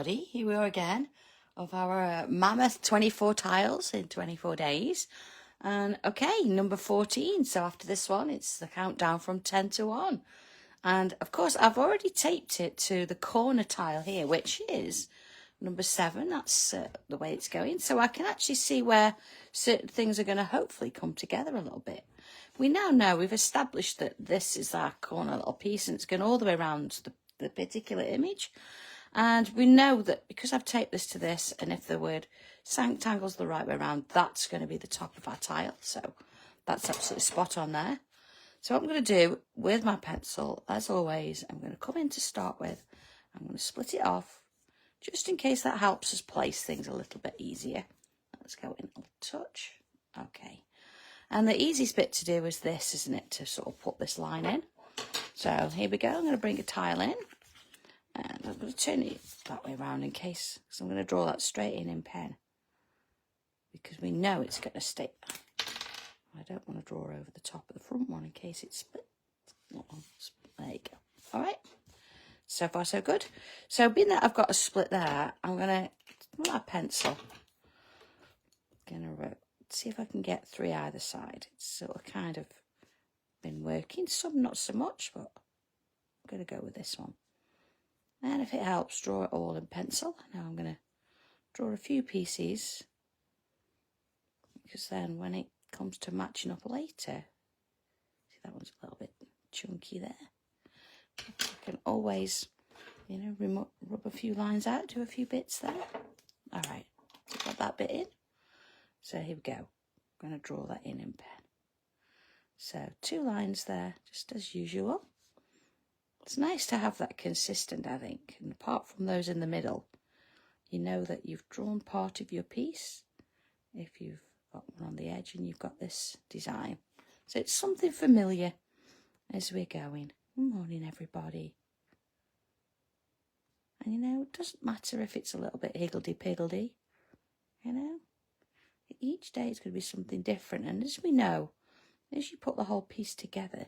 everybody, here we are again of our mammoth 24 tiles in 24 days. And okay, number 14. So after this one, it's the countdown from 10 to 1. And of course, I've already taped it to the corner tile here, which is number 7. That's the way it's going. So I can actually see where certain things are going to hopefully come together a little bit. We now know, we've established that this is our corner little piece and it's going all the way around the particular image. And we know that because I've taped this to this, and if the word Sannttangle's the right way around, that's going to be the top of our tile. So that's absolutely spot on there. So what I'm going to do with my pencil, as always, I'm going to come in to start with. I'm going to split it off, just in case that helps us place things a little bit easier. Let's go in a touch. Okay. And the easiest bit to do is this, isn't it? To sort of put this line in. So here we go. I'm going to bring a tile in. And I'm going to turn it that way around in case, because I'm going to draw that straight in pen. Because we know it's going to stay. I don't want to draw over the top of the front one in case it splits. There you go. All right. So far, so good. So being that I've got a split there, I'm going to, with my pencil, going to see if I can get 3 either side. It's sort of kind of been working. Some not so much, but I'm going to go with this one. And if it helps, draw it all in pencil. Now I'm going to draw a few pieces, because then when it comes to matching up later, see, that one's a little bit chunky there. I can always, you know, rub a few lines out, do a few bits there. All right, so got that bit in. So here we go. I'm going to draw that in pen. So 2 lines there, just as usual. It's nice to have that consistent, I think. And apart from those in the middle, you know that you've drawn part of your piece. If you've got one on the edge and you've got this design. So it's something familiar as we're going. Good morning, everybody. And you know, it doesn't matter if it's a little bit higgledy-piggledy. You know, each day it's going to be something different. And as we know, as you put the whole piece together,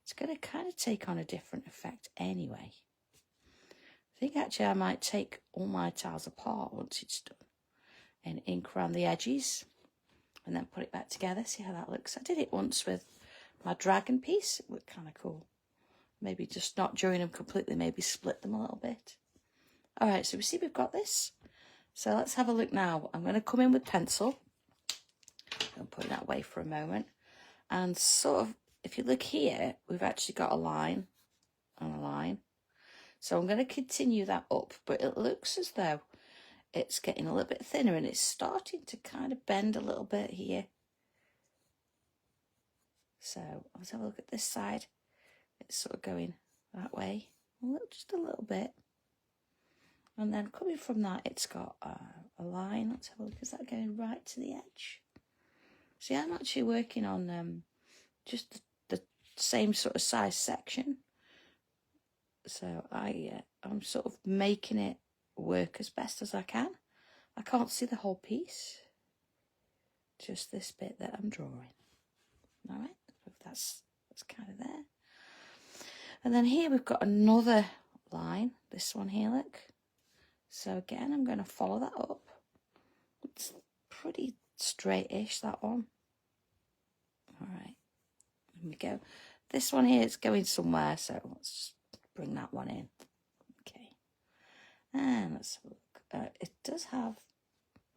it's going to kind of take on a different effect anyway. I think actually I might take all my tiles apart once it's done and ink around the edges and then put it back together. See how that looks. I did it once with my dragon piece. It looked kind of cool. Maybe just not join them completely, maybe split them a little bit. All right, so we see we've got this. So let's have a look now. I'm going to come in with pencil. I'm putting that away for a moment. And sort of, if you look here, we've actually got a line and a line. So I'm going to continue that up, but it looks as though it's getting a little bit thinner and it's starting to kind of bend a little bit here. So let's have a look at this side. It's sort of going that way, just a little bit. And then coming from that, it's got a line. Let's have a look. Is that going right to the edge? See, I'm actually working on just the same sort of size section. So I'm sort of making it work as best as I can. I can't see the whole piece. Just this bit that I'm drawing. All right, that's kind of there. And then here we've got another line. This one here, look. So again, I'm going to follow that up. It's pretty straight-ish, that one. All right, here we go. This one here is going somewhere, so let's bring that one in. Okay, and let's look. It does have,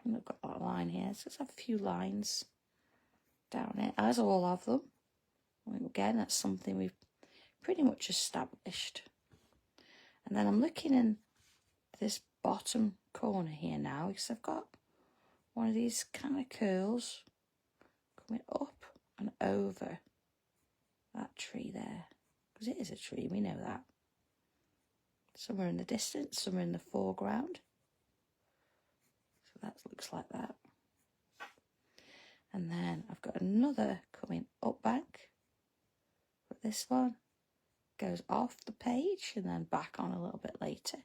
I've got that line here. It does have a few lines down it, as all of them. Again, that's something we've pretty much established. And then I'm looking in this bottom corner here now, because I've got one of these kind of curls coming up and over that tree there, because it is a tree, we know that. Somewhere in the distance, somewhere in the foreground. So that looks like that. And then I've got another coming up bank, but this one goes off the page and then back on a little bit later.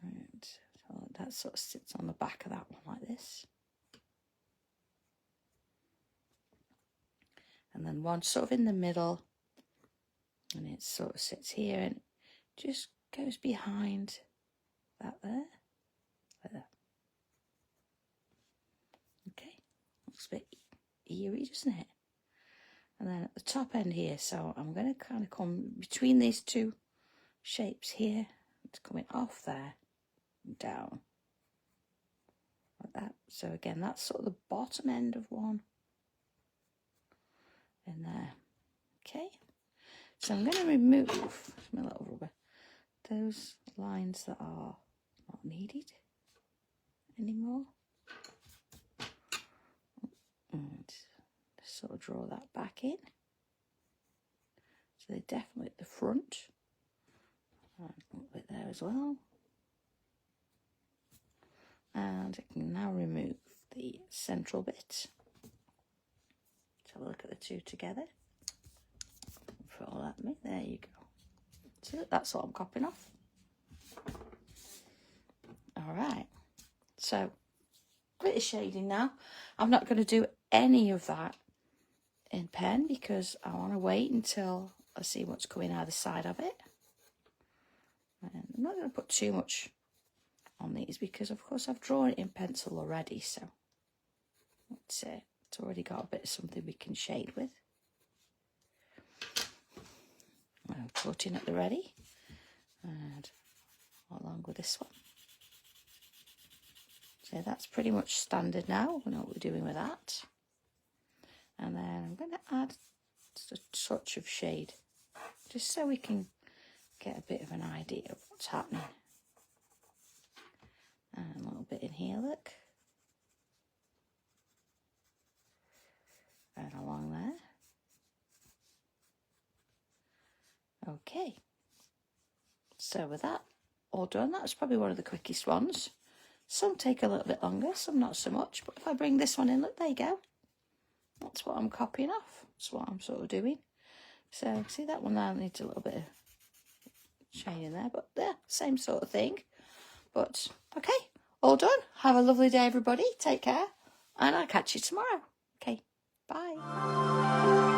And so that sort of sits on the back of that one like this. And then one sort of in the middle, and it sort of sits here and just goes behind that there, like that. Okay, looks a bit eerie, doesn't it? And then at the top end here, so I'm going to kind of come between these two shapes here. It's coming off there and down like that. So again, that's sort of the bottom end of one in there. Okay, so I'm going to remove my little rubber, those lines that are not needed anymore, and just sort of draw that back in. So they're definitely at the front, and a little bit there as well. And I can now remove the central bit. Let's have a look at the two together. Throw that in. There you go. So that's what I'm copying off. All right. So, bit of shading now. I'm not going to do any of that in pen because I want to wait until I see what's coming either side of it. And I'm not going to put too much on these because, of course, I've drawn it in pencil already. So, that's it. It's already got a bit of something we can shade with. I'm putting at the ready, and along with this one. So that's pretty much standard now. We know what we're doing with that. And then I'm going to add just a touch of shade, just so we can get a bit of an idea of what's happening. And a little bit in here, look. And along there. Okay, so with that all done, that's probably one of the quickest ones. Some take a little bit longer, some not so much, but if I bring this one in, look, there you go. That's what I'm copying off. That's what I'm sort of doing. So see that one there needs a little bit of shade in there, but yeah, same sort of thing. But okay, all done. Have a lovely day, everybody. Take care, and I'll catch you tomorrow. Okay, bye.